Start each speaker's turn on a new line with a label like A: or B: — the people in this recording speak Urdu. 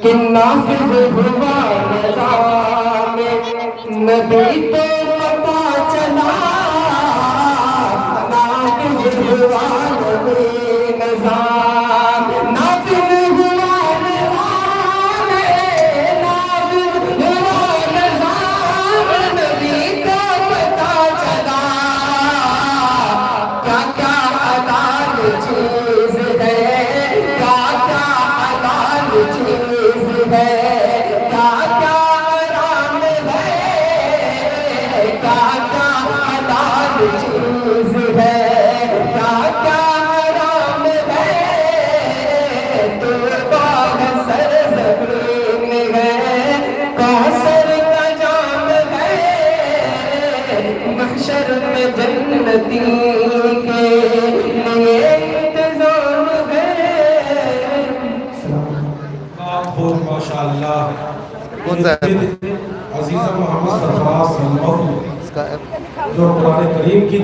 A: کہ نافذ ہوا نظام نبی تو پتا چلا، نافذ ہوا نبی نظام، نافذ ہوا نظام، نافذ ہوا نظام، نبی کو پتا چلا کیا کیا حلال چیز ہے، کیا کیا حلال چیز ہے، کیا کیا حرام ہے، کیا کیا حلال چیز ہے، کیا کیا حرام ہے، تو باغ سرزمین ہے، کوثر کا جام ہے، محشر میں جنتی کے لیے انتظام ہے۔
B: خوب ماشاءاللہ
C: کون سا ہے
B: عزیزہ محمد صلی اللہ علیہ وسلم
C: اس کا
B: جو قرآن کریم کی